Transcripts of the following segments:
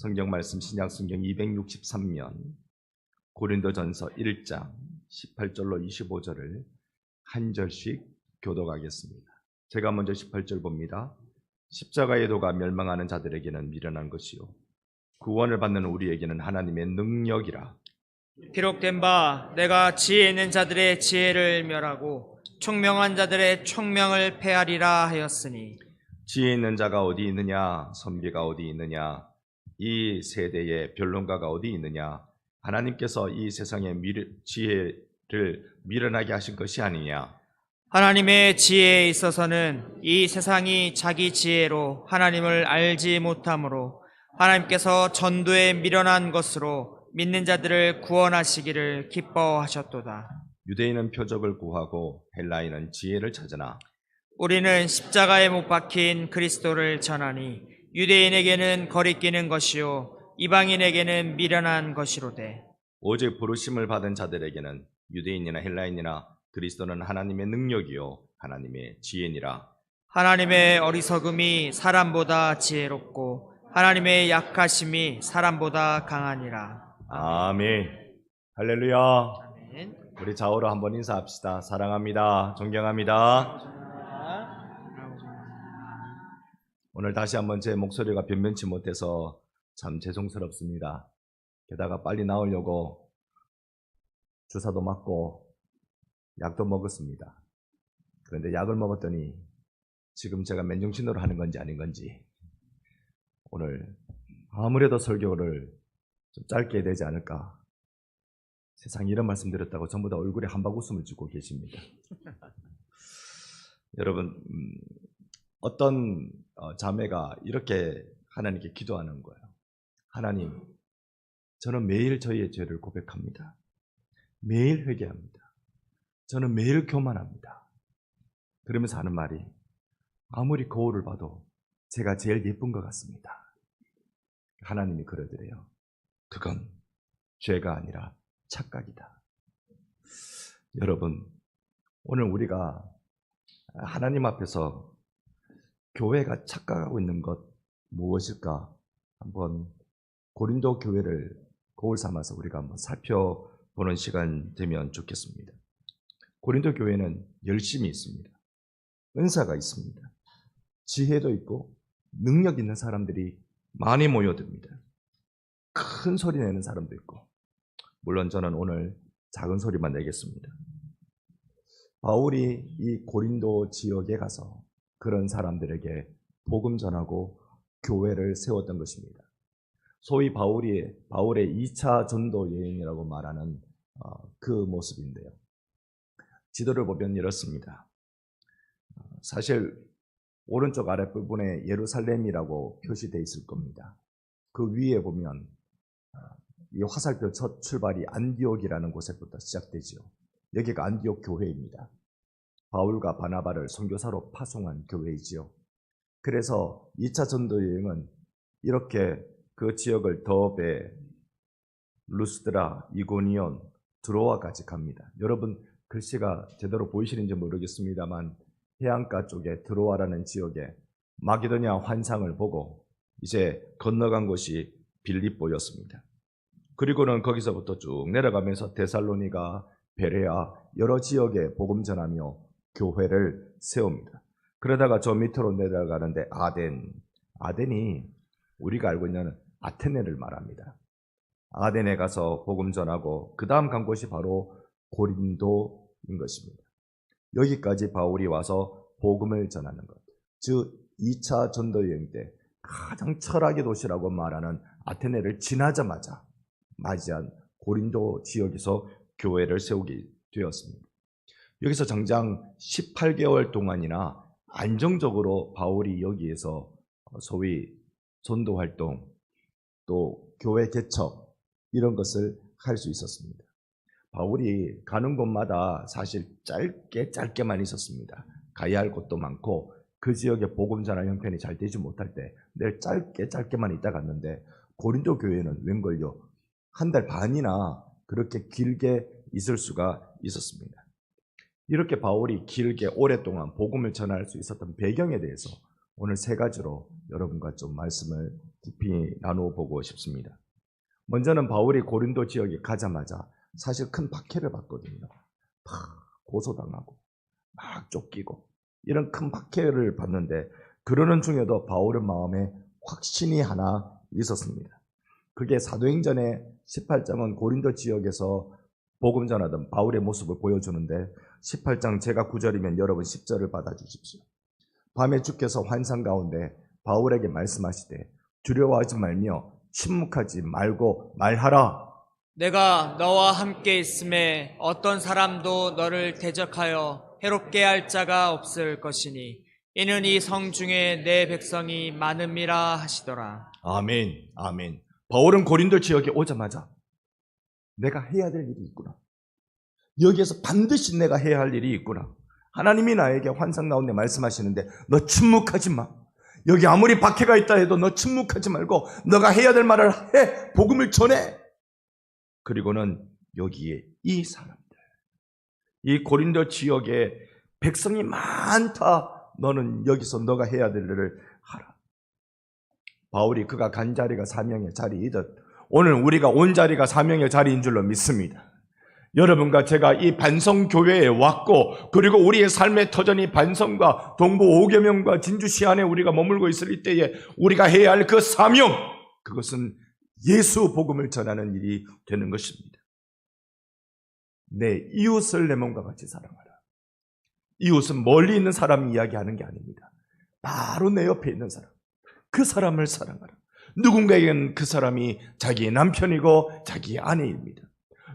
성경 말씀 신약성경 263면 고린도전서 1장 18절로 25절을 한 절씩 교독하겠습니다. 제가 먼저 18절 봅니다. 십자가의 도가 멸망하는 자들에게는 미련한 것이요 구원을 받는 우리에게는 하나님의 능력이라. 기록된 바 내가 지혜 있는 자들의 지혜를 멸하고 총명한 자들의 총명을 패하리라 하였으니, 지혜 있는 자가 어디 있느냐, 선비가 어디 있느냐, 이 세대의 변론가가 어디 있느냐. 하나님께서 이 세상의 지혜를 미련하게 하신 것이 아니냐. 하나님의 지혜에 있어서는 이 세상이 자기 지혜로 하나님을 알지 못하므로 하나님께서 전도에 미련한 것으로 믿는 자들을 구원하시기를 기뻐하셨도다. 유대인은 표적을 구하고 헬라인은 지혜를 찾으나 우리는 십자가에 못 박힌 그리스도를 전하니 유대인에게는 거리끼는 것이요 이방인에게는 미련한 것이로되, 오직 부르심을 받은 자들에게는 유대인이나 헬라인이나 그리스도는 하나님의 능력이요 하나님의 지혜니라. 하나님의 어리석음이 사람보다 지혜롭고 하나님의 약하심이 사람보다 강하니라. 아멘. 할렐루야. 아멘. 우리 좌우로 한번 인사합시다. 사랑합니다. 존경합니다. 오늘 다시 한번 제 목소리가 변변치 못해서 참 죄송스럽습니다. 게다가 빨리 나으려고 주사도 맞고 약도 먹었습니다. 그런데 약을 먹었더니 지금 제가 맨정신으로 하는 건지 아닌 건지 오늘 아무래도 설교를 좀 짧게 해야 되지 않을까. 세상에 이런 말씀 드렸다고 전부 다 얼굴에 한바구음을 주고 계십니다. 여러분, 어떤 자매가 이렇게 하나님께 기도하는 거예요. 하나님, 저는 매일 저희의 죄를 고백합니다. 매일 회개합니다. 저는 매일 교만합니다. 그러면서 하는 말이, 아무리 거울을 봐도 제가 제일 예쁜 것 같습니다. 하나님이 그러더래요. 그건 죄가 아니라 착각이다. 여러분, 오늘 우리가 하나님 앞에서 교회가 착각하고 있는 것 무엇일까? 한번 고린도 교회를 거울 삼아서 우리가 한번 살펴보는 시간 되면 좋겠습니다. 고린도 교회는 열심이 있습니다. 은사가 있습니다. 지혜도 있고 능력 있는 사람들이 많이 모여듭니다. 큰 소리 내는 사람도 있고, 물론 저는 오늘 작은 소리만 내겠습니다. 바울이 이 고린도 지역에 가서 그런 사람들에게 복음 전하고 교회를 세웠던 것입니다. 소위 바울의 2차 전도 여행이라고 말하는 그 모습인데요. 지도를 보면 이렇습니다. 사실 오른쪽 아랫부분에 예루살렘이라고 표시되어 있을 겁니다. 그 위에 보면 이 화살표 첫 출발이 안디옥이라는 곳에부터 시작되죠. 여기가 안디옥 교회입니다. 바울과 바나바를 선교사로 파송한 교회이지요. 그래서 2차 전도 여행은 이렇게 그 지역을 더베, 루스드라, 이고니온, 드로아까지 갑니다. 여러분 글씨가 제대로 보이시는지 모르겠습니다만 해안가 쪽에 드로아라는 지역에 마게도냐 환상을 보고 이제 건너간 곳이 빌립보였습니다. 그리고는 거기서부터 쭉 내려가면서 데살로니가, 베레아 여러 지역에 복음 전하며 교회를 세웁니다. 그러다가 저 밑으로 내려가는데 아덴이 우리가 알고 있는 아테네를 말합니다. 아덴에 가서 복음 전하고 그 다음 간 곳이 바로 고린도인 것입니다. 여기까지 바울이 와서 복음을 전하는 것, 즉 2차 전도 여행 때 가장 철학의 도시라고 말하는 아테네를 지나자마자 맞이한 고린도 지역에서 교회를 세우게 되었습니다. 여기서 정작 18개월 동안이나 안정적으로 바울이 여기에서 소위 전도활동 또 교회 개척 이런 것을 할 수 있었습니다. 바울이 가는 곳마다 사실 짧게만 있었습니다. 가야 할 곳도 많고 그 지역의 복음 전할 형편이 잘 되지 못할 때 늘 짧게만 있다 갔는데 고린도 교회는 웬걸요? 한 달 반이나 그렇게 길게 있을 수가 있었습니다. 이렇게 바울이 길게 오랫동안 복음을 전할 수 있었던 배경에 대해서 오늘 세 가지로 여러분과 좀 말씀을 깊이 나누어 보고 싶습니다. 먼저는 바울이 고린도 지역에 가자마자 사실 큰 박해를 받거든요. 막 고소당하고 막 쫓기고 이런 큰 박해를 받는데, 그러는 중에도 바울의 마음에 확신이 하나 있었습니다. 그게 사도행전의 18장은 고린도 지역에서 복음 전하던 바울의 모습을 보여주는데, 18장 제가 9절이면 여러분 10절을 받아주십시오. 밤에 주께서 환상 가운데 바울에게 말씀하시되 두려워하지 말며 침묵하지 말고 말하라. 내가 너와 함께 있음에 어떤 사람도 너를 대적하여 해롭게 할 자가 없을 것이니 이는 이 성 중에 내 백성이 많음이라 하시더라. 아멘, 아멘. 바울은 고린도 지역에 오자마자 내가 해야 될 일이 있구나. 여기에서 반드시 내가 해야 할 일이 있구나. 하나님이 나에게 환상 가운데 말씀하시는데 너 침묵하지 마. 여기 아무리 박해가 있다 해도 너 침묵하지 말고 너가 해야 될 말을 해. 복음을 전해. 그리고는 여기에 이 사람들, 이 고린도 지역에 백성이 많다. 너는 여기서 너가 해야 될 일을 하라. 바울이 그가 간 자리가 사명의 자리이듯 오늘 우리가 온 자리가 사명의 자리인 줄로 믿습니다. 여러분과 제가 이 반성교회에 왔고, 그리고 우리의 삶의 터전이 반성과 동부 5개 명과 진주시 안에 우리가 머물고 있을 이때에 우리가 해야 할 그 사명, 그것은 예수 복음을 전하는 일이 되는 것입니다. 내 이웃을 내 몸과 같이 사랑하라. 이웃은 멀리 있는 사람 이야기하는 게 아닙니다. 바로 내 옆에 있는 사람, 그 사람을 사랑하라. 누군가에게는 그 사람이 자기의 남편이고 자기의 아내입니다.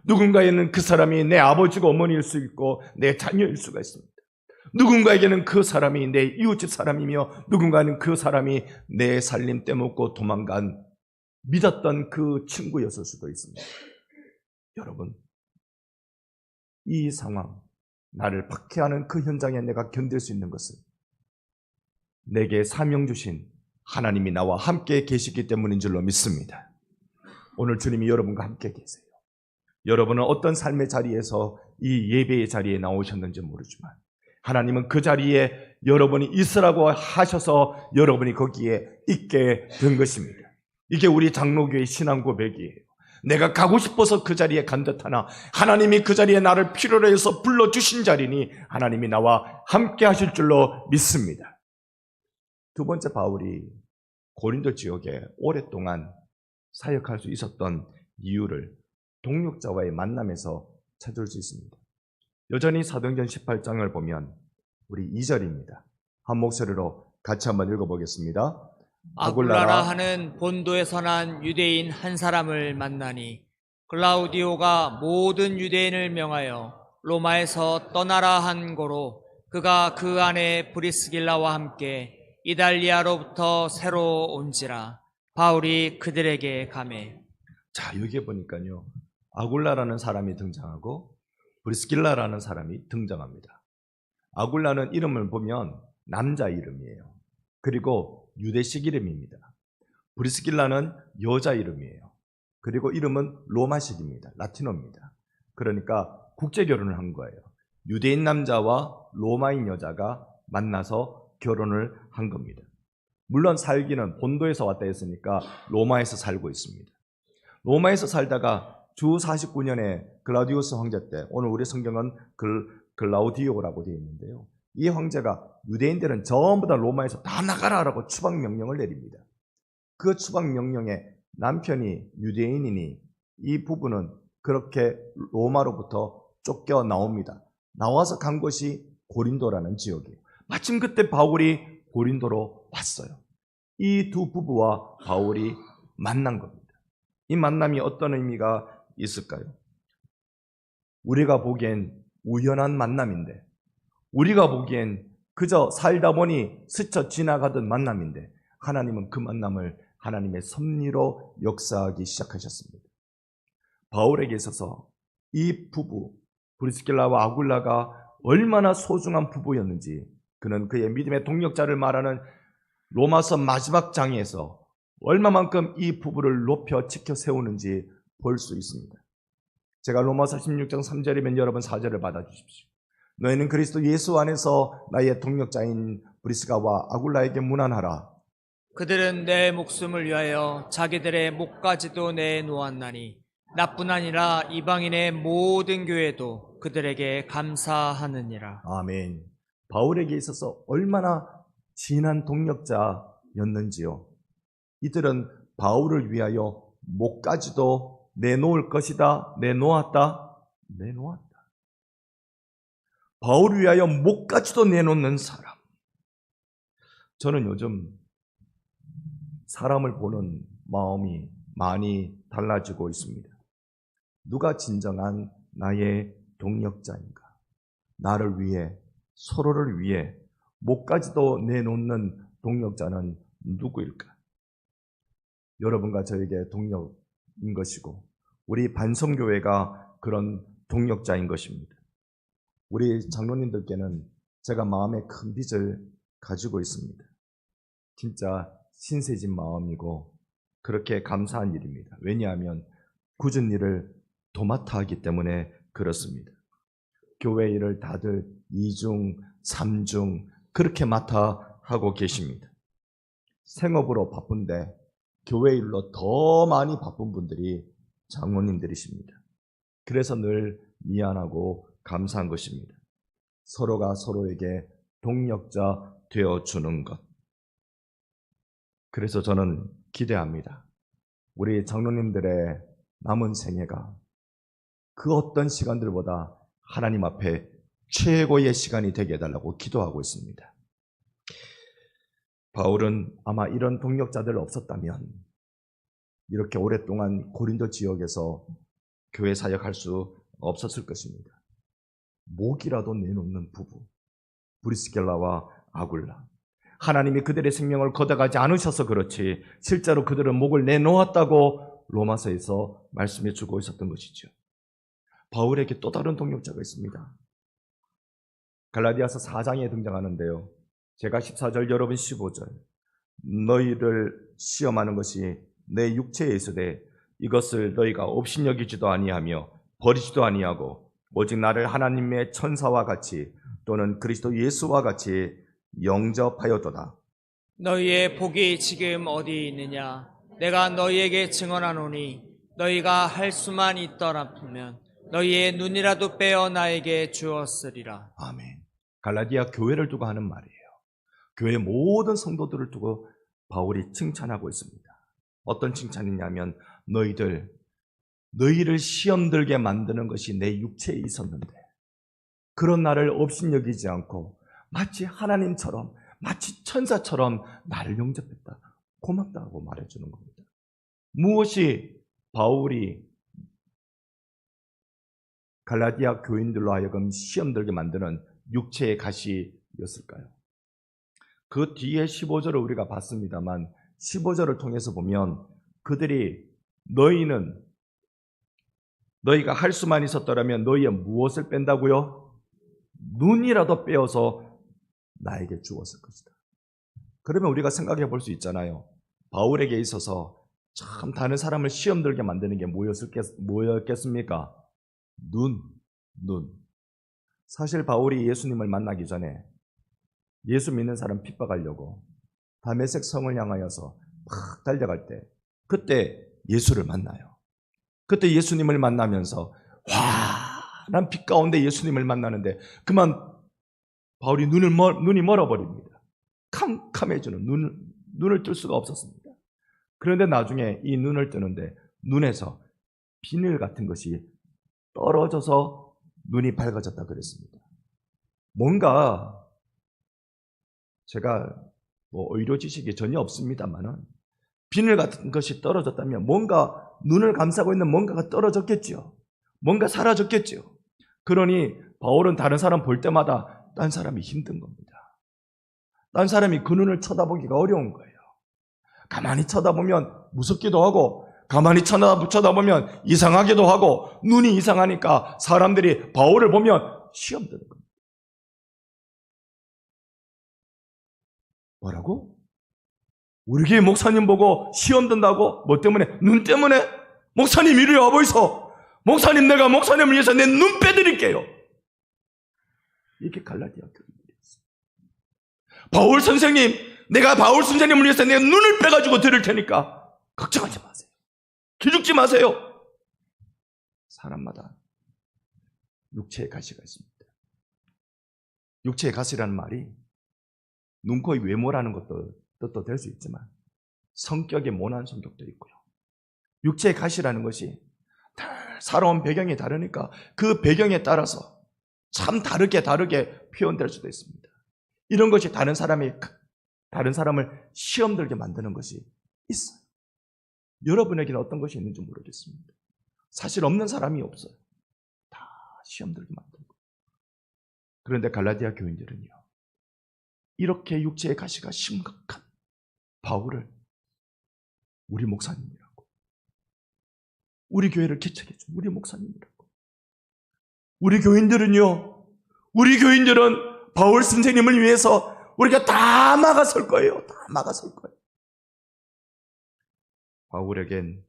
누군가에게는 그 사람이 내 아버지고 어머니일 수 있고 내 자녀일 수가 있습니다. 누군가에게는 그 사람이 내 이웃집 사람이며 누군가는 그 사람이 내 살림 떼먹고 도망간 믿었던 그 친구였을 수도 있습니다. 여러분, 이 상황, 나를 박해하는 그 현장에 내가 견딜 수 있는 것은 내게 사명 주신 하나님이 나와 함께 계시기 때문인 줄로 믿습니다. 오늘 주님이 여러분과 함께 계세요. 여러분은 어떤 삶의 자리에서 이 예배의 자리에 나오셨는지 모르지만 하나님은 그 자리에 여러분이 있으라고 하셔서 여러분이 거기에 있게 된 것입니다. 이게 우리 장로교의 신앙 고백이에요. 내가 가고 싶어서 그 자리에 간 듯하나 하나님이 그 자리에 나를 필요로 해서 불러주신 자리니 하나님이 나와 함께 하실 줄로 믿습니다. 두 번째, 바울이 고린도 지역에 오랫동안 사역할 수 있었던 이유를 동역자와의 만남에서 찾을 수 있습니다. 여전히 사도행전 18장을 보면 우리 2절입니다. 한 목소리로 같이 한번 읽어보겠습니다. 아굴라라 하는 본도에서 난 유대인 한 사람을 만나니 글라우디오가 모든 유대인을 명하여 로마에서 떠나라 한 고로 그가 그 안에 브리스길라와 함께 이달리아로부터 새로 온지라. 바울이 그들에게 가매. 자, 여기에 보니까요, 아굴라라는 사람이 등장하고 브리스길라라는 사람이 등장합니다. 아굴라는 이름을 보면 남자 이름이에요. 그리고 유대식 이름입니다. 브리스길라는 여자 이름이에요. 그리고 이름은 로마식입니다. 라틴어입니다. 그러니까 국제 결혼을 한 거예요. 유대인 남자와 로마인 여자가 만나서 결혼을 한 겁니다. 물론 살기는 본도에서 왔다 했으니까 로마에서 살고 있습니다. 로마에서 살다가 주 49년에 글라우디우스 황제 때, 오늘 우리 성경은 글라우디오라고 되어 있는데요, 이 황제가 유대인들은 전부 다 로마에서 다 나가라라고 추방 명령을 내립니다. 그 추방 명령에 남편이 유대인이니 이 부부는 그렇게 로마로부터 쫓겨 나옵니다. 나와서 간 곳이 고린도라는 지역이에요. 마침 그때 바울이 고린도로 왔어요. 이 두 부부와 바울이 만난 겁니다. 이 만남이 어떤 의미가 있을까요? 우리가 보기엔 우연한 만남인데, 우리가 보기엔 그저 살다 보니 스쳐 지나가던 만남인데, 하나님은 그 만남을 하나님의 섭리로 역사하기 시작하셨습니다. 바울에게 있어서 이 부부 브리스길라와 아굴라가 얼마나 소중한 부부였는지 그는 그의 믿음의 동력자를 말하는 로마서 마지막 장에서 얼마만큼 이 부부를 높여 지켜 세우는지 볼 수 있습니다. 제가 로마서 16장 3절이면 여러분 4절을 받아주십시오. 너희는 그리스도 예수 안에서 나의 동력자인 브리스가와 아굴라에게 문안하라. 그들은 내 목숨을 위하여 자기들의 목까지도 내놓았나니 나뿐 아니라 이방인의 모든 교회도 그들에게 감사하느니라. 아멘. 바울에게 있어서 얼마나 진한 동력자였는지요. 이들은 바울을 위하여 목까지도 내놓을 것이다. 내놓았다. 바울을 위하여 목까지도 내놓는 사람. 저는 요즘 사람을 보는 마음이 많이 달라지고 있습니다. 누가 진정한 나의 동력자인가? 나를 위해, 서로를 위해 목까지도 내놓는 동력자는 누구일까? 여러분과 저에게 동력인 것이고 우리 반성교회가 그런 동력자인 것입니다. 우리 장로님들께는 제가 마음에 큰 빚을 가지고 있습니다. 진짜 신세진 마음이고 그렇게 감사한 일입니다. 왜냐하면 굳은 일을 도맡아 하기 때문에 그렇습니다. 교회 일을 다들 2중, 3중 그렇게 맡아 하고 계십니다. 생업으로 바쁜데 교회 일로 더 많이 바쁜 분들이 장로님들이십니다. 그래서 늘 미안하고 감사한 것입니다. 서로가 서로에게 동력자 되어주는 것. 그래서 저는 기대합니다. 우리 장로님들의 남은 생애가 그 어떤 시간들보다 하나님 앞에 최고의 시간이 되게 해달라고 기도하고 있습니다. 바울은 아마 이런 동력자들 없었다면 이렇게 오랫동안 고린도 지역에서 교회 사역할 수 없었을 것입니다. 목이라도 내놓는 부부, 브리스길라와 아굴라. 하나님이 그들의 생명을 걷어가지 않으셔서 그렇지 실제로 그들은 목을 내놓았다고 로마서에서 말씀해 주고 있었던 것이죠. 바울에게 또 다른 동력자가 있습니다. 갈라디아서 4장에 등장하는데요. 제가 14절, 여러분 15절. 너희를 시험하는 것이 내 육체에 있으되 이것을 너희가 업신여기지도 아니하며 버리지도 아니하고 오직 나를 하나님의 천사와 같이 또는 그리스도 예수와 같이 영접하였도다. 너희의 복이 지금 어디 있느냐? 내가 너희에게 증언하노니 너희가 할 수만 있더라면 너희의 눈이라도 빼어 나에게 주었으리라. 아멘. 갈라디아 교회를 두고 하는 말이에요. 교회 모든 성도들을 두고 바울이 칭찬하고 있습니다. 어떤 칭찬이냐면 너희를 시험 들게 만드는 것이 내 육체에 있었는데 그런 나를 업신여기지 않고 마치 하나님처럼 마치 천사처럼 나를 영접했다. 고맙다고 말해주는 겁니다. 무엇이 바울이 갈라디아 교인들로 하여금 시험 들게 만드는 육체의 가시였을까요? 그 뒤에 15절을 우리가 봤습니다만 15절을 통해서 보면 그들이 너희가 할 수만 있었더라면 너희의 무엇을 뺀다고요? 눈이라도 빼어서 나에게 주었을 것이다. 그러면 우리가 생각해 볼 수 있잖아요. 바울에게 있어서 참 다른 사람을 시험 들게 만드는 게 뭐였겠습니까? 눈. 사실 바울이 예수님을 만나기 전에 예수 믿는 사람 핍박하려고 다메섹 성을 향하여서 막 달려갈 때 그때 예수를 만나요. 그때 예수님을 만나면서 난 빛 가운데 예수님을 만나는데 그만 바울이 눈이 멀어버립니다. 캄캄해지는 눈을 뜰 수가 없었습니다. 그런데 나중에 이 눈을 뜨는데 눈에서 비늘 같은 것이 떨어져서 눈이 밝아졌다 그랬습니다. 뭔가 제가 의료 지식이 전혀 없습니다만은 비늘 같은 것이 떨어졌다면 뭔가 눈을 감싸고 있는 뭔가가 떨어졌겠지요. 뭔가 사라졌겠지요. 그러니 바울은 다른 사람 볼 때마다 딴 사람이 힘든 겁니다. 딴 사람이 그 눈을 쳐다보기가 어려운 거예요. 가만히 쳐다보면 무섭기도 하고 가만히 쳐다보면 이상하기도 하고 눈이 이상하니까 사람들이 바울을 보면 시험 드는 겁니다. 뭐라고? 우리 교회 목사님 보고 시험 든다고? 뭐 때문에? 눈 때문에? 목사님 이리 와보이소. 목사님 내가 목사님을 위해서 내 눈 빼드릴게요. 이게 갈라디아 교인들이었어요. 바울 선생님, 내가 바울 선생님을 위해서 내가 눈을 빼가지고 들을 테니까 걱정하지 마세요. 기죽지 마세요. 사람마다 육체의 가시가 있습니다. 육체의 가시라는 말이 눈, 코, 외모라는 것도 뜻도 될 수 있지만 성격의 모난 성격도 있고요. 육체의 가시라는 것이 살아온 배경이 다르니까 그 배경에 따라서 참 다르게 표현될 수도 있습니다. 이런 것이 다른 사람을 시험 들게 만드는 것이 있어요. 여러분에게는 어떤 것이 있는지 모르겠습니다. 사실 없는 사람이 없어요. 다 시험 들게 만들고. 그런데 갈라디아 교인들은요, 이렇게 육체의 가시가 심각한 바울을 우리 목사님이라고, 우리 교회를 개척해준 우리 목사님이라고. 우리 교인들은 바울 선생님을 위해서 우리가 다 막아설 거예요. 다 막아설 거예요. 바울에겐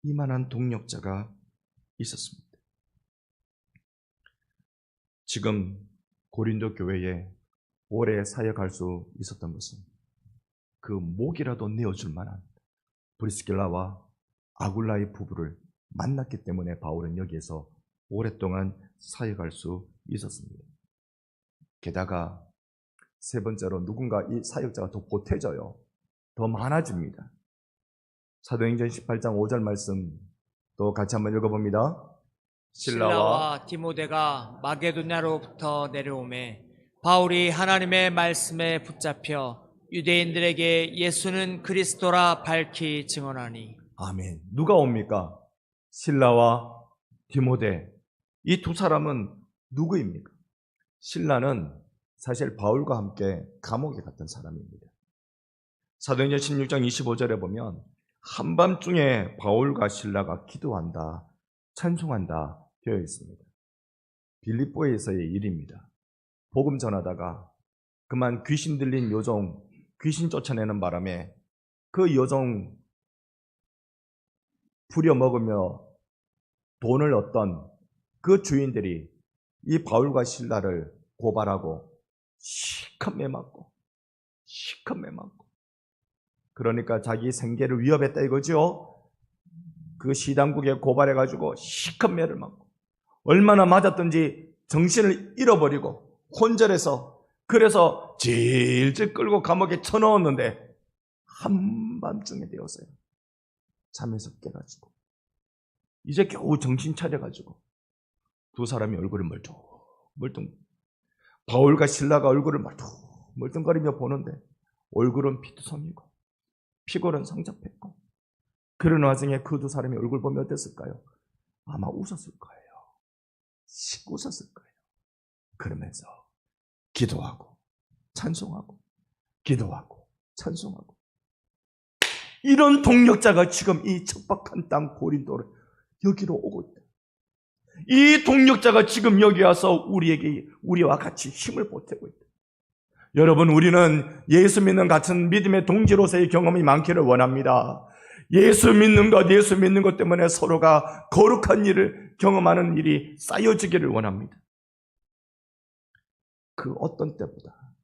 이만한 동력자가 있었습니다. 지금 고린도 교회에 오래 사역할 수 있었던 것은 그 목이라도 내어줄 만한 브리스길라와 아굴라의 부부를 만났기 때문에 바울은 여기에서 오랫동안 사역할 수 있었습니다. 게다가 세 번째로 누군가 이 사역자가 더 보태져요. 더 많아집니다. 사도행전 18장 5절 말씀 또 같이 한번 읽어봅니다. 실라와 디모데가 마게도냐로부터 내려오매 바울이 하나님의 말씀에 붙잡혀 유대인들에게 예수는 그리스도라 밝히 증언하니. 아멘. 누가 옵니까? 실라와 디모데. 이 두 사람은 누구입니까? 실라는 사실 바울과 함께 감옥에 갔던 사람입니다. 사도행전 16장 25절에 보면 한밤중에 바울과 실라가 기도한다, 찬송한다 되어 있습니다. 빌립보에서의 일입니다. 복음 전하다가 그만 귀신 들린 요정, 귀신 쫓아내는 바람에 그 요정 부려먹으며 돈을 얻던 그 주인들이 이 바울과 실라를 고발하고 시컷 매맞고 그러니까 자기 생계를 위협했다 이거죠. 그 시당국에 고발해가지고 시컷 매를 맞고 얼마나 맞았던지 정신을 잃어버리고 혼절해서 그래서 질질 끌고 감옥에 쳐넣었는데 한밤중에 되었어요. 잠에서 깨가지고 이제 겨우 정신 차려가지고 두 사람이 얼굴을 멀뚱 바울과 실라가 얼굴을 멀뚱거리며 보는데 얼굴은 피투성이고 피골은 성잡했고 그런 와중에 그 두 사람이 얼굴 보면 어땠을까요? 아마 웃었을 거예요. 웃었을 거예요. 그러면서 기도하고 찬송하고 기도하고 찬송하고 이런 동력자가 지금 이 척박한 땅 고린도를 여기로 오고 있다. 이 동력자가 지금 여기 와서 우리와 같이 힘을 보태고 있다. 여러분, 우리는 예수 믿는 같은 믿음의 동지로서의 경험이 많기를 원합니다. 예수 믿는 것 때문에 서로가 거룩한 일을 경험하는 일이 쌓여지기를 원합니다. 그 어떤 때보다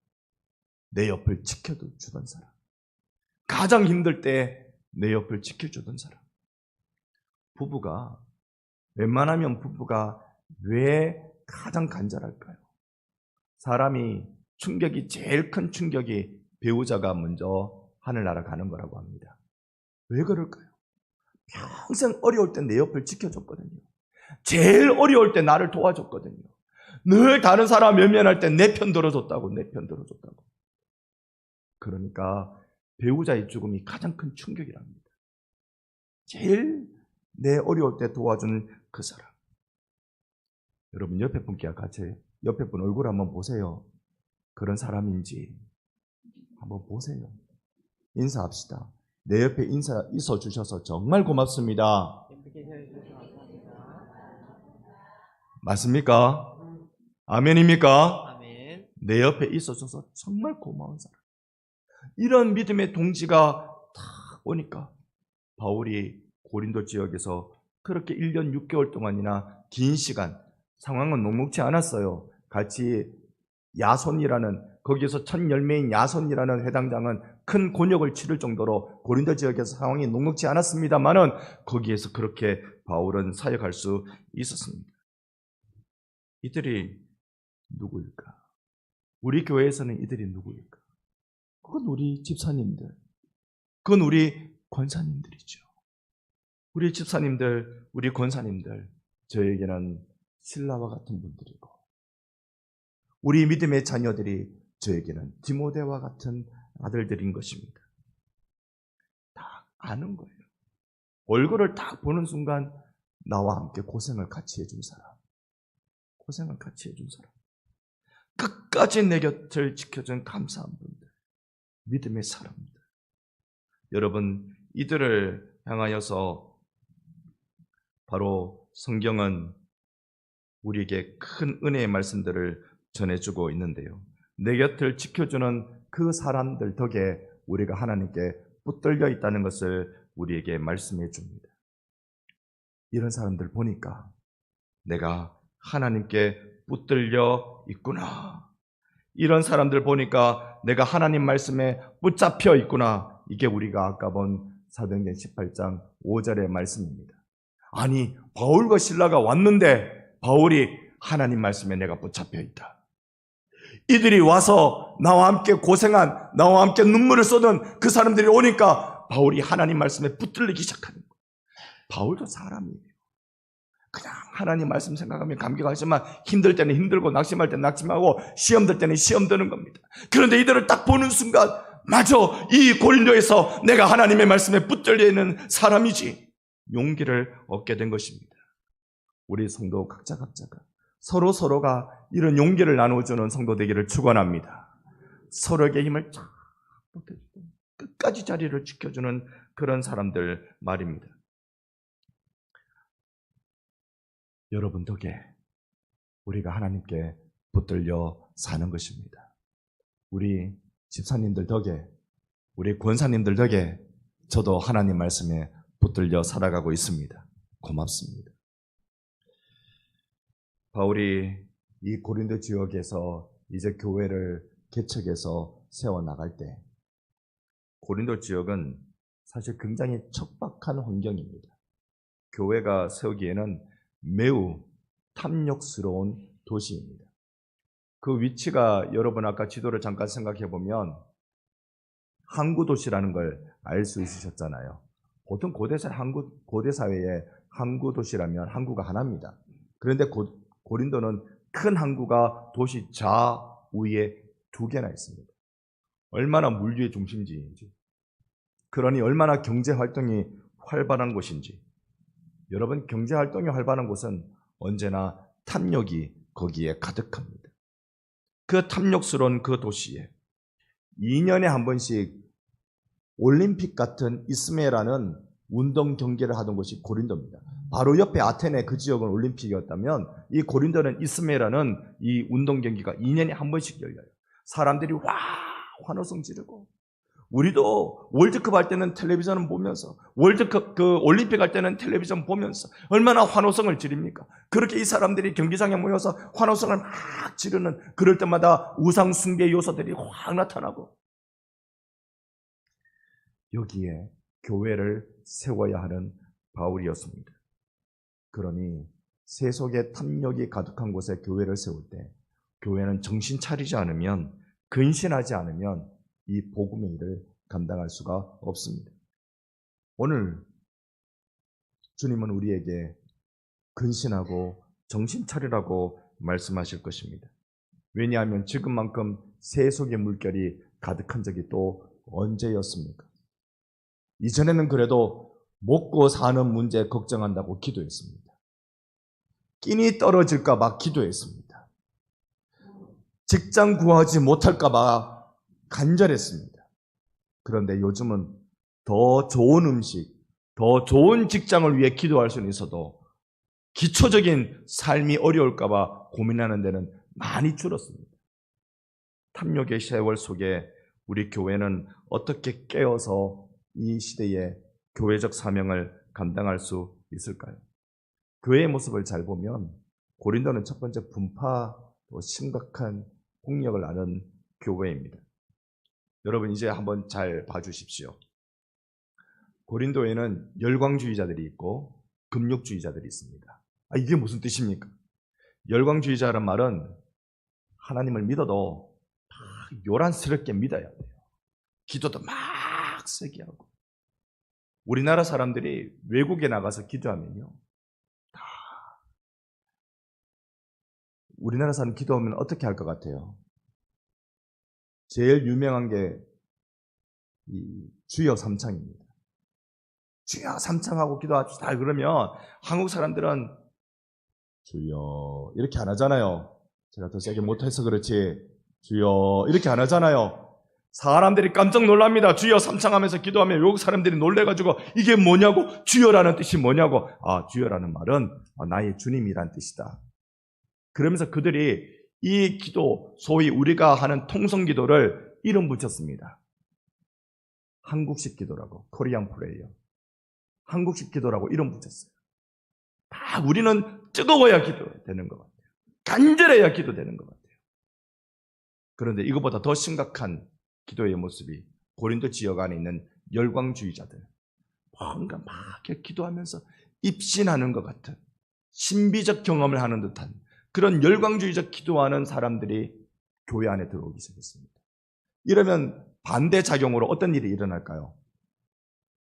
내 옆을 지켜주던 사람, 가장 힘들 때 내 옆을 지켜주던 사람. 웬만하면 부부가 왜 가장 간절할까요? 사람이 제일 큰 충격이 배우자가 먼저 하늘나라 가는 거라고 합니다. 왜 그럴까요? 평생 어려울 때 내 옆을 지켜줬거든요. 제일 어려울 때 나를 도와줬거든요. 늘 다른 사람 외면할 때 내 편 들어줬다고. 그러니까 배우자의 죽음이 가장 큰 충격이랍니다. 제일 내 어려울 때 도와주는 그 사람. 여러분, 옆에 분께 같이 옆에 분 얼굴 한번 보세요. 그런 사람인지 한번 보세요. 인사합시다. 내 옆에 있어 주셔서 정말 고맙습니다. 맞습니까? 아멘입니까? 아멘. 내 옆에 있어 줘서 정말 고마운 사람. 이런 믿음의 동지가 딱 오니까 바울이 고린도 지역에서 그렇게 1년 6개월 동안이나 긴 시간, 상황은 녹록지 않았어요. 같이 야손이라는, 거기에서 첫 열매인 야손이라는 회당장은 큰 곤욕을 치를 정도로 고린도 지역에서 상황이 녹록지 않았습니다만은 거기에서 그렇게 바울은 사역할 수 있었습니다. 이들이 누구일까? 우리 교회에서는 이들이 누구일까? 그건 우리 집사님들, 그건 우리 권사님들이죠. 우리 집사님들, 우리 권사님들, 저에게는 신라와 같은 분들이고, 우리 믿음의 자녀들이 저에게는 디모데와 같은 아들들인 것입니다. 다 아는 거예요. 얼굴을 딱 보는 순간 나와 함께 고생을 같이 해준 사람, 고생을 같이 해준 사람, 끝까지 내 곁을 지켜준 감사한 분들, 믿음의 사람들. 여러분, 이들을 향하여서 바로 성경은 우리에게 큰 은혜의 말씀들을 전해주고 있는데요. 내 곁을 지켜주는 그 사람들 덕에 우리가 하나님께 붙들려 있다는 것을 우리에게 말씀해 줍니다. 이런 사람들 보니까 내가 하나님께 붙들려 있구나. 이런 사람들 보니까 내가 하나님 말씀에 붙잡혀 있구나. 이게 우리가 아까 본 사도행전 18장 5절의 말씀입니다. 아니, 바울과 실라가 왔는데 바울이 하나님 말씀에 내가 붙잡혀 있다. 이들이 와서 나와 함께 고생한, 나와 함께 눈물을 쏟은 그 사람들이 오니까 바울이 하나님 말씀에 붙들리기 시작하는 거예요. 바울도 사람이에요. 그냥 하나님 말씀 생각하면 감격하지만 힘들 때는 힘들고 낙심할 때는 낙심하고 시험 들 때는 시험 드는 겁니다. 그런데 이들을 딱 보는 순간 맞아, 이 고린도에서 내가 하나님의 말씀에 붙들려 있는 사람이지, 용기를 얻게 된 것입니다. 우리 성도 각자가 서로가 이런 용기를 나눠주는 성도 되기를 축원합니다. 서로에게 힘을 쫙 보태주고 끝까지 자리를 지켜주는 그런 사람들 말입니다. 여러분 덕에 우리가 하나님께 붙들려 사는 것입니다. 우리 집사님들 덕에, 우리 권사님들 덕에 저도 하나님 말씀에 붙들려 살아가고 있습니다. 고맙습니다. 바울이 이 고린도 지역에서 이제 교회를 개척해서 세워나갈 때, 고린도 지역은 사실 굉장히 척박한 환경입니다. 교회가 세우기에는 매우 탐욕스러운 도시입니다. 그 위치가 여러분 아까 지도를 잠깐 생각해 보면 항구 도시라는 걸 알 수 있으셨잖아요. 보통 고대 사회에 항구 도시라면 항구가 하나입니다. 그런데 고린도는 큰 항구가 도시 좌우에 2개나 있습니다. 얼마나 물류의 중심지인지, 그러니 얼마나 경제활동이 활발한 곳인지. 여러분, 경제활동이 활발한 곳은 언제나 탐욕이 거기에 가득합니다. 그 탐욕스러운 그 도시에 2년에 한 번씩 올림픽 같은 이스메라는 운동 경기를 하던 곳이 고린도입니다. 바로 옆에 아테네 그 지역은 올림픽이었다면 이 고린도는 이스메라는 이 운동 경기가 2년에 한 번씩 열려요. 사람들이 와 환호성 지르고, 우리도 월드컵 할 때는 텔레비전 보면서, 월드컵 그 올림픽 할 때는 텔레비전 보면서 얼마나 환호성을 지릅니까? 그렇게 이 사람들이 경기장에 모여서 환호성을 막 지르는, 그럴 때마다 우상 숭배 요소들이 확 나타나고, 여기에 교회를 세워야 하는 바울이었습니다. 그러니 세속의 탐욕이 가득한 곳에 교회를 세울 때 교회는 정신 차리지 않으면, 근신하지 않으면 이 복음의 일을 감당할 수가 없습니다. 오늘 주님은 우리에게 근신하고 정신 차리라고 말씀하실 것입니다. 왜냐하면 지금만큼 세속의 물결이 가득한 적이 또 언제였습니까? 이전에는 그래도 먹고 사는 문제 걱정한다고 기도했습니다. 끼니 떨어질까 봐 기도했습니다. 직장 구하지 못할까 봐 간절했습니다. 그런데 요즘은 더 좋은 음식, 더 좋은 직장을 위해 기도할 수는 있어도 기초적인 삶이 어려울까 봐 고민하는 데는 많이 줄었습니다. 탐욕의 세월 속에 우리 교회는 어떻게 깨어서 이 시대의 교회적 사명을 감당할 수 있을까요? 교회의 모습을 잘 보면 고린도는 첫 번째 분파 또 심각한 폭력을 하는 교회입니다. 여러분 이제 한번 잘 봐주십시오. 고린도에는 열광주의자들이 있고 금욕주의자들이 있습니다. 이게 무슨 뜻입니까? 열광주의자란 말은 하나님을 믿어도 막 요란스럽게 믿어야 돼요. 기도도 막 세게 하고. 우리나라 사람들이 외국에 나가서 기도하면요, 다 우리나라 사람 기도하면 어떻게 할 것 같아요? 제일 유명한 게 이 주여 삼창입니다. 주여 삼창하고 기도합시다 그러면 한국 사람들은 주여 이렇게 안 하잖아요. 제가 더 세게 못해서 그렇지 주여 이렇게 안 하잖아요. 사람들이 깜짝 놀랍니다. 주여 삼창하면서 기도하면 외국 사람들이 놀래가지고 이게 뭐냐고, 주여라는 뜻이 뭐냐고. 주여라는 말은 나의 주님이란 뜻이다. 그러면서 그들이 이 기도, 소위 우리가 하는 통성기도를 이름 붙였습니다. 한국식 기도라고, 코리안 프레이어. 한국식 기도라고 이름 붙였어요. 우리는 뜨거워야 기도되는 것 같아요. 간절해야 기도되는 것 같아요. 그런데 이것보다 더 심각한 기도의 모습이 고린도 지역 안에 있는 열광주의자들, 뭔가 막 기도하면서 입신하는 것 같은 신비적 경험을 하는 듯한 그런 열광주의적 기도하는 사람들이 교회 안에 들어오기 시작했습니다. 이러면 반대작용으로 어떤 일이 일어날까요?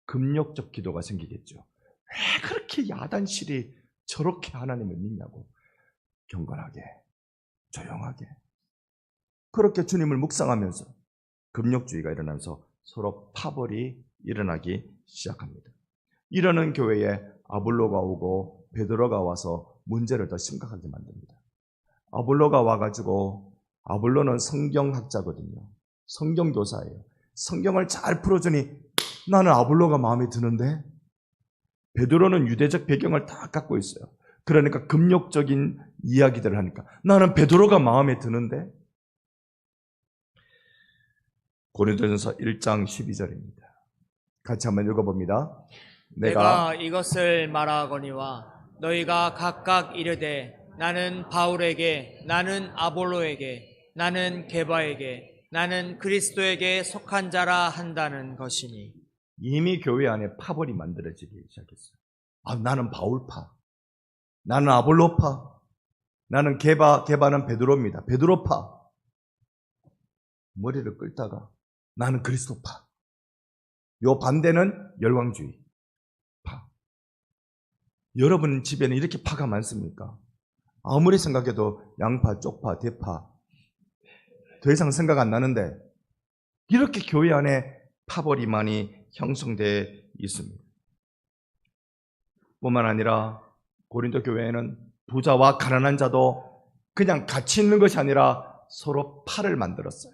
금욕적 기도가 생기겠죠. 왜 그렇게 야단실이 저렇게 하나님을 믿냐고, 경건하게, 조용하게 그렇게 주님을 묵상하면서 금욕주의가 일어나면서 서로 파벌이 일어나기 시작합니다. 이러는 교회에 아볼로가 오고 베드로가 와서 문제를 더 심각하게 만듭니다. 아볼로가 와가지고, 아볼로는 성경학자거든요. 성경교사예요. 성경을 잘 풀어주니 나는 아볼로가 마음에 드는데, 베드로는 유대적 배경을 다 갖고 있어요. 그러니까 금욕적인 이야기들을 하니까 나는 베드로가 마음에 드는데. 고린도전서 1장 12절입니다. 같이 한번 읽어봅니다. 내가 이것을 말하거니와 너희가 각각 이르되 나는 바울에게, 나는 아볼로에게, 나는 게바에게, 나는 그리스도에게 속한 자라 한다는 것이니. 이미 교회 안에 파벌이 만들어지기 시작했어요. 나는 바울파, 나는 아볼로파, 나는 게바는 베드로입니다. 베드로파. 머리를 끌다가 나는 그리스도파. 요 반대는 열광주의 파. 여러분 집에는 이렇게 파가 많습니까? 아무리 생각해도 양파, 쪽파, 대파 더 이상 생각 안 나는데 이렇게 교회 안에 파벌이 많이 형성되어 있습니다. 뿐만 아니라 고린도 교회에는 부자와 가난한 자도 그냥 같이 있는 것이 아니라 서로 파를 만들었어요.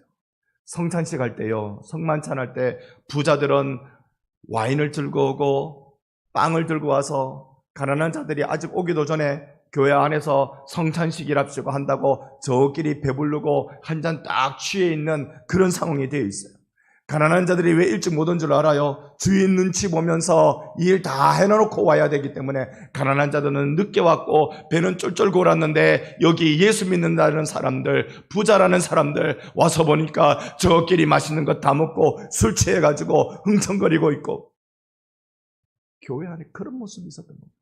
성찬식 할 때요, 성만찬 할 때 부자들은 와인을 들고 오고 빵을 들고 와서 가난한 자들이 아직 오기도 전에 교회 안에서 성찬식이랍시고 한다고 저끼리 배부르고 한 잔 딱 취해 있는 그런 상황이 되어 있어요. 가난한 자들이 왜 일찍 못 온 줄 알아요? 주인 눈치 보면서 일 다 해놓고 와야 되기 때문에 가난한 자들은 늦게 왔고 배는 쫄쫄 골았는데 여기 예수 믿는다는 사람들, 부자라는 사람들 와서 보니까 저끼리 맛있는 것 다 먹고 술 취해가지고 흥청거리고 있고, 교회 안에 그런 모습이 있었던 겁니다.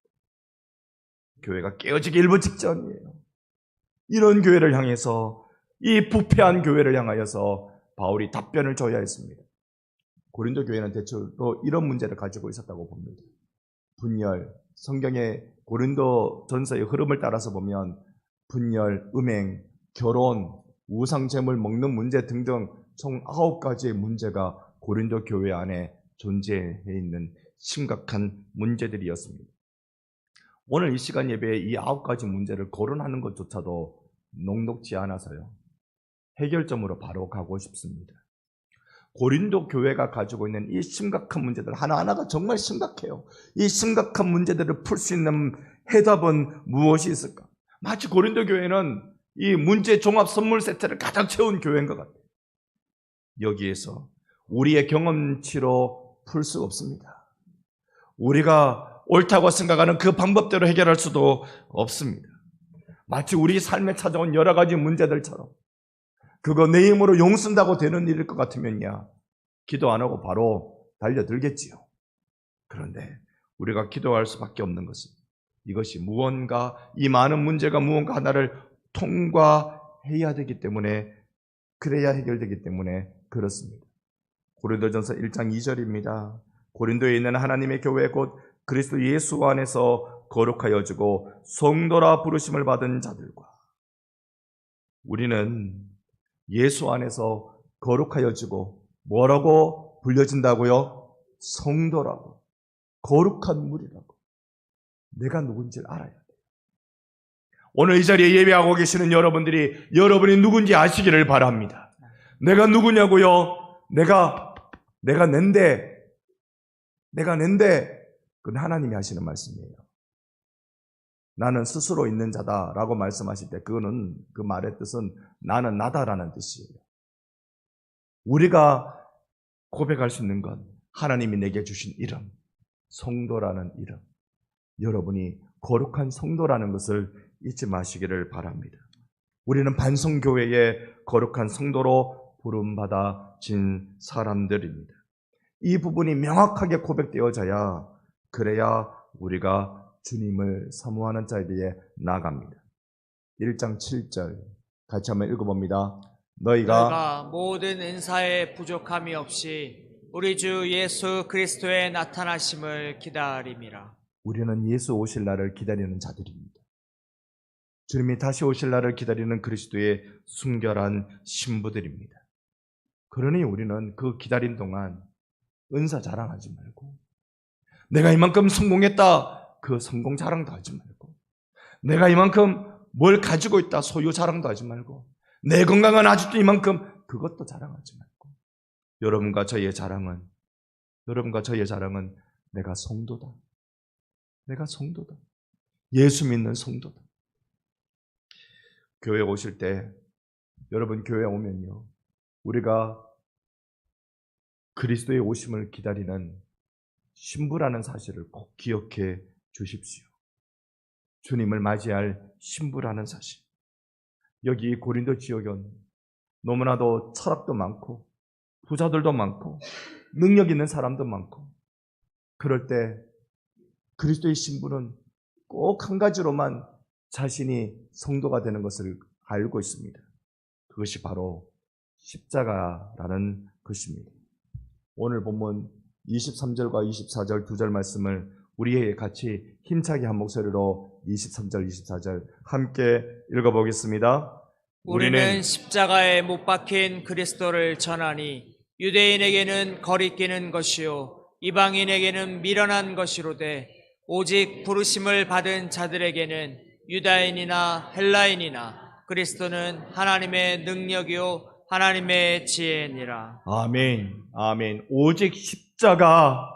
교회가 깨어지기 일부 직전이에요. 이런 교회를 향해서, 이 부패한 교회를 향하여서 바울이 답변을 줘야 했습니다. 고린도 교회는 대체로 이런 문제를 가지고 있었다고 봅니다. 분열, 성경의 고린도 전서의 흐름을 따라서 보면 분열, 음행, 결혼, 우상제물 먹는 문제 등등 총 9가지의 문제가 고린도 교회 안에 존재해 있는 심각한 문제들이었습니다. 오늘 이 시간 예배에 이 9가지 문제를 거론하는 것조차도 녹록지 않아서요, 해결점으로 바로 가고 싶습니다. 고린도 교회가 가지고 있는 이 심각한 문제들 하나하나가 정말 심각해요. 이 심각한 문제들을 풀 수 있는 해답은 무엇이 있을까? 마치 고린도 교회는 이 문제 종합 선물 세트를 가장 채운 교회인 것 같아요. 여기에서 우리의 경험치로 풀 수 없습니다. 우리가 옳다고 생각하는 그 방법대로 해결할 수도 없습니다. 마치 우리 삶에 찾아온 여러 가지 문제들처럼 그거 내 힘으로 용쓴다고 되는 일일 것 같으면야 기도 안 하고 바로 달려들겠지요. 그런데 우리가 기도할 수밖에 없는 것은 이것이 무언가, 이 많은 문제가 무언가 하나를 통과해야 되기 때문에, 그래야 해결되기 때문에 그렇습니다. 고린도전서 1장 2절입니다. 고린도에 있는 하나님의 교회 곧 그리스도 예수 안에서 거룩하여지고 성도라 부르심을 받은 자들과, 우리는 예수 안에서 거룩하여지고 뭐라고 불려진다고요? 성도라고, 거룩한 무리라고. 내가 누군지를 알아야 돼요. 오늘 이 자리에 예배하고 계시는 여러분들이 여러분이 누군지 아시기를 바랍니다. 내가 누구냐고요? 내가 낸데 그건 하나님이 하시는 말씀이에요. 나는 스스로 있는 자다라고 말씀하실 때 그거는, 그 말의 뜻은 나는 나다라는 뜻이에요. 우리가 고백할 수 있는 건 하나님이 내게 주신 이름, 성도라는 이름. 여러분이 거룩한 성도라는 것을 잊지 마시기를 바랍니다. 우리는 반성교회의 거룩한 성도로 부름받아진 사람들입니다. 이 부분이 명확하게 고백되어져야, 그래야 우리가 주님을 사모하는 자리에 나갑니다. 1장 7절 같이 한번 읽어봅니다. 너희가 모든 은사에 부족함이 없이 우리 주 예수 그리스도의 나타나심을 기다림이라. 우리는 예수 오실 날을 기다리는 자들입니다. 주님이 다시 오실 날을 기다리는 그리스도의 순결한 신부들입니다. 그러니 우리는 그 기다림 동안 은사 자랑하지 말고, 내가 이만큼 성공했다, 그 성공 자랑도 하지 말고, 내가 이만큼 뭘 가지고 있다, 소유 자랑도 하지 말고, 내 건강은 아직도 이만큼, 그것도 자랑하지 말고, 여러분과 저의 자랑은 내가 성도다. 내가 성도다. 예수 믿는 성도다. 교회 오실 때, 여러분 교회 오면요, 우리가 그리스도의 오심을 기다리는 신부라는 사실을 꼭 기억해 주십시오. 주님을 맞이할 신부라는 사실. 여기 고린도 지역은 너무나도 철학도 많고 부자들도 많고 능력 있는 사람도 많고, 그럴 때 그리스도의 신부는 꼭 한 가지로만 자신이 성도가 되는 것을 알고 있습니다. 그것이 바로 십자가라는 것입니다. 오늘 본문 23절과 24절 두 절 말씀을 우리에게 같이 힘차게 한 목소리로 23절, 24절 함께 읽어보겠습니다. 우리는 십자가에 못 박힌 그리스도를 전하니 유대인에게는 거리끼는 것이요 이방인에게는 미련한 것이로되 오직 부르심을 받은 자들에게는 유다인이나 헬라인이나 그리스도는 하나님의 능력이요 하나님의 지혜니라. 아멘, 아멘. 오직 십자가.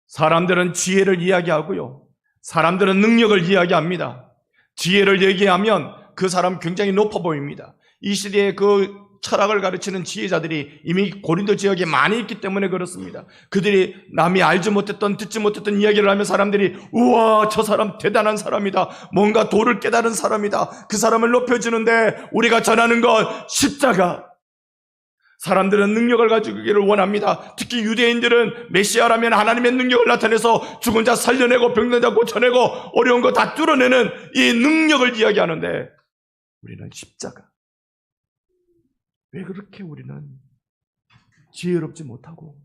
사람들은 지혜를 이야기하고요, 사람들은 능력을 이야기합니다. 지혜를 얘기하면 그 사람 굉장히 높아 보입니다. 이 시대에 그 철학을 가르치는 지혜자들이 이미 고린도 지역에 많이 있기 때문에 그렇습니다. 그들이 남이 알지 못했던, 듣지 못했던 이야기를 하면 사람들이 우와, 저 사람 대단한 사람이다, 뭔가 도를 깨달은 사람이다, 그 사람을 높여주는데, 우리가 전하는 것 십자가. 사람들은 능력을 가지기를 원합니다. 특히 유대인들은 메시아라면 하나님의 능력을 나타내서 죽은 자 살려내고 병든 자 고쳐내고 어려운 거 다 뚫어내는 이 능력을 이야기하는데, 우리는 십자가. 왜 그렇게 우리는 지혜롭지 못하고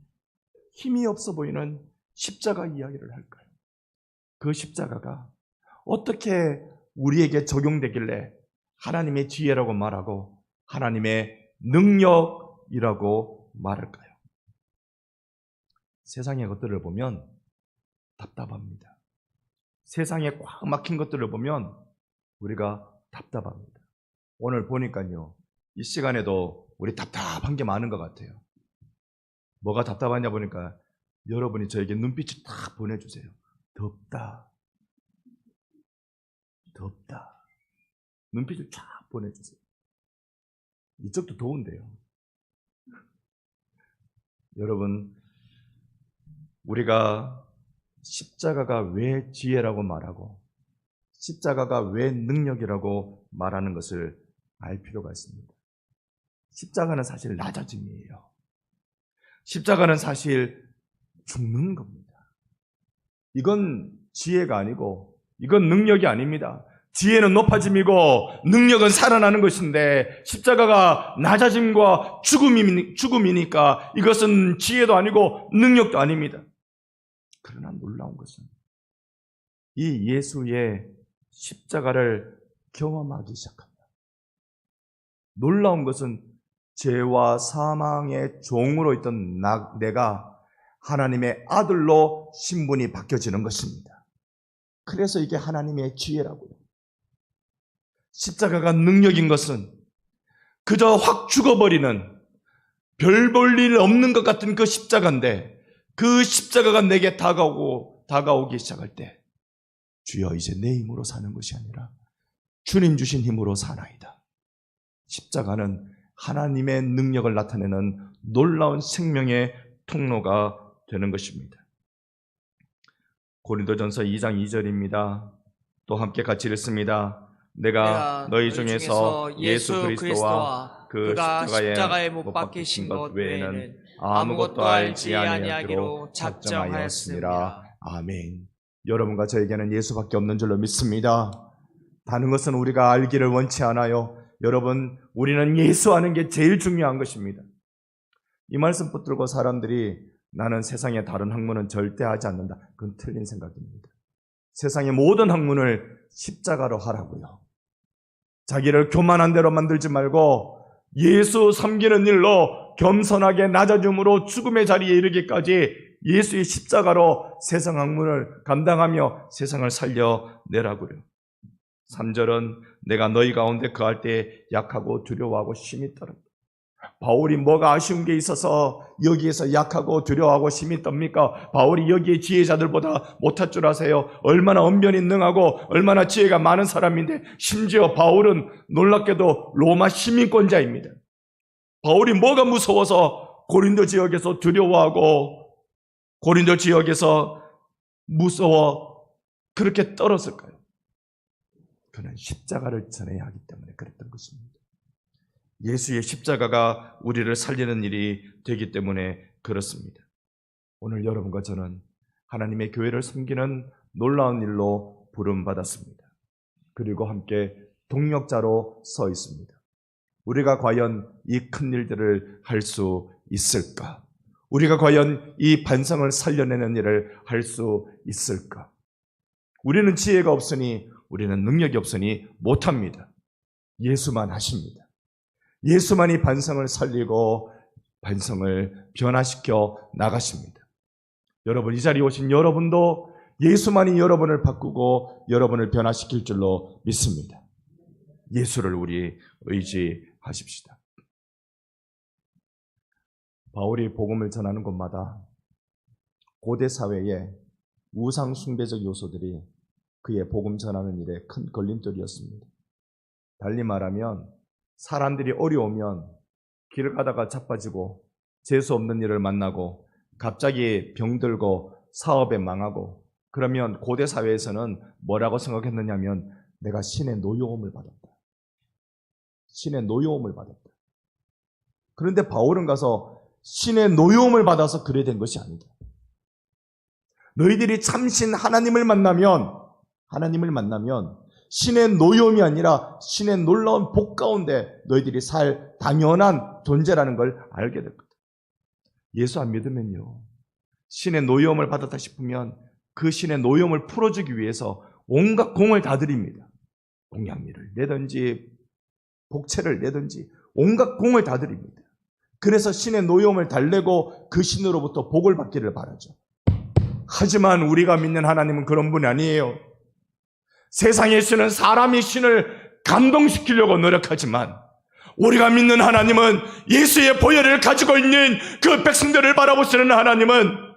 힘이 없어 보이는 십자가 이야기를 할까요? 그 십자가가 어떻게 우리에게 적용되길래 하나님의 지혜라고 말하고 하나님의 능력이라고 말할까요? 세상의 것들을 보면 답답합니다. 세상에 꽉 막힌 것들을 보면 우리가 답답합니다. 오늘 보니까요, 이 시간에도 우리 답답한 게 많은 것 같아요. 뭐가 답답하냐 보니까 여러분이 저에게 눈빛을 딱 보내주세요. 덥다. 덥다. 눈빛을 쫙 보내주세요. 이쪽도 더운데요. 여러분, 우리가 십자가가 왜 지혜라고 말하고 십자가가 왜 능력이라고 말하는 것을 알 필요가 있습니다. 십자가는 사실 낮아짐이에요. 십자가는 사실 죽는 겁니다. 이건 지혜가 아니고 이건 능력이 아닙니다. 지혜는 높아짐이고 능력은 살아나는 것인데 십자가가 낮아짐과 죽음이니까 이것은 지혜도 아니고 능력도 아닙니다. 그러나 놀라운 것은 이 예수의 십자가를 경험하기 시작합니다. 놀라운 것은 죄와 사망의 종으로 있던 내가 하나님의 아들로 신분이 바뀌어지는 것입니다. 그래서 이게 하나님의 지혜라고요. 십자가가 능력인 것은 그저 확 죽어버리는 별 볼 일 없는 것 같은 그 십자가인데 그 십자가가 내게 다가오기 시작할 때 주여 이제 내 힘으로 사는 것이 아니라 주님 주신 힘으로 사나이다. 십자가는 하나님의 능력을 나타내는 놀라운 생명의 통로가 되는 것입니다. 고린도전서 2장 2절입니다. 또 함께 같이 읽습니다. 내가 너희 중에서 예수 그리스도와 그가 십자가에 못 박히신 것 외에는 아무것도 알지 아니하기로 작정하였습니다. 아멘. 여러분과 저에게는 예수밖에 없는 줄로 믿습니다. 다른 것은 우리가 알기를 원치 않아요. 여러분, 우리는 예수 아는 게 제일 중요한 것입니다. 이 말씀 붙들고 사람들이 나는 세상의 다른 학문은 절대 하지 않는다. 그건 틀린 생각입니다. 세상의 모든 학문을 십자가로 하라고요. 자기를 교만한 대로 만들지 말고 예수 섬기는 일로 겸손하게 낮아짐으로 죽음의 자리에 이르기까지 예수의 십자가로 세상 학문을 감당하며 세상을 살려내라고요. 3절은 내가 너희 가운데 거할 때 약하고 두려워하고 심히 떨었다. 바울이 뭐가 아쉬운 게 있어서 여기에서 약하고 두려워하고 심히 떱니까? 바울이 여기에 지혜자들보다 못할 줄 아세요? 얼마나 언변이 능하고 얼마나 지혜가 많은 사람인데 심지어 바울은 놀랍게도 로마 시민권자입니다. 바울이 뭐가 무서워서 고린도 지역에서 두려워하고 고린도 지역에서 무서워 그렇게 떨었을까요? 그는 십자가를 전해야 하기 때문에 그랬던 것입니다. 예수의 십자가가 우리를 살리는 일이 되기 때문에 그렇습니다. 오늘 여러분과 저는 하나님의 교회를 섬기는 놀라운 일로 부름받았습니다. 그리고 함께 동력자로 서 있습니다. 우리가 과연 이 큰 일들을 할 수 있을까? 우리가 과연 이 반성을 살려내는 일을 할 수 있을까? 우리는 지혜가 없으니 우리는 능력이 없으니 못합니다. 예수만 하십니다. 예수만이 반성을 살리고 반성을 변화시켜 나가십니다. 여러분, 이 자리에 오신 여러분도 예수만이 여러분을 바꾸고 여러분을 변화시킬 줄로 믿습니다. 예수를 우리 의지하십시다. 바울이 복음을 전하는 곳마다 고대 사회에 우상 숭배적 요소들이 그의 복음 전하는 일에 큰 걸림돌이었습니다. 달리 말하면 사람들이 어려우면 길을 가다가 자빠지고 재수 없는 일을 만나고 갑자기 병들고 사업에 망하고 그러면 고대 사회에서는 뭐라고 생각했느냐면 내가 신의 노여움을 받았다. 신의 노여움을 받았다. 그런데 바울은 가서 신의 노여움을 받아서 그래 된 것이 아니다. 너희들이 참신 하나님을 만나면 신의 노여움이 아니라 신의 놀라운 복 가운데 너희들이 살 당연한 존재라는 걸 알게 될 거다. 예수 안 믿으면요, 신의 노여움을 받았다 싶으면 그 신의 노여움을 풀어주기 위해서 온갖 공을 다 드립니다. 공양미를 내든지 복채를 내든지 온갖 공을 다 드립니다. 그래서 신의 노여움을 달래고 그 신으로부터 복을 받기를 바라죠. 하지만 우리가 믿는 하나님은 그런 분이 아니에요. 세상의 신은 사람이 신을 감동시키려고 노력하지만 우리가 믿는 하나님은 예수의 보혈을 가지고 있는 그 백성들을 바라보시는 하나님은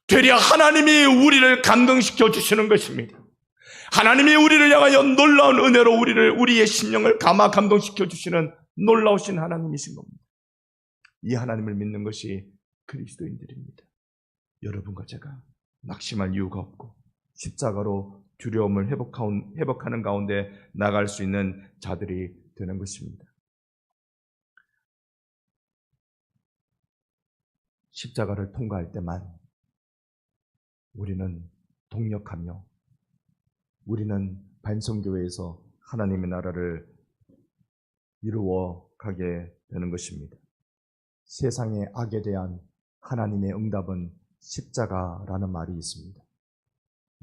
되려 하나님이 우리를 감동시켜 주시는 것입니다. 하나님이 우리를 향하여 놀라운 은혜로 우리의 심령을 감동시켜 주시는 놀라우신 하나님이신 겁니다. 이 하나님을 믿는 것이 그리스도인들입니다. 여러분과 제가 낙심할 이유가 없고 십자가로 두려움을 회복하는 가운데 나갈 수 있는 자들이 되는 것입니다. 십자가를 통과할 때만 우리는 동력하며 우리는 반성교회에서 하나님의 나라를 이루어 가게 되는 것입니다. 세상의 악에 대한 하나님의 응답은 십자가라는 말이 있습니다.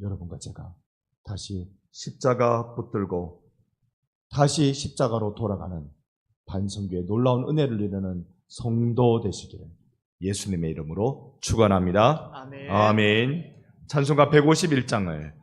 여러분과 제가 다시 십자가 붙들고 다시 십자가로 돌아가는 반성교회 놀라운 은혜를 이루는 성도 되시기를 예수님의 이름으로 축원합니다. 아멘. 아멘. 찬송가 151장을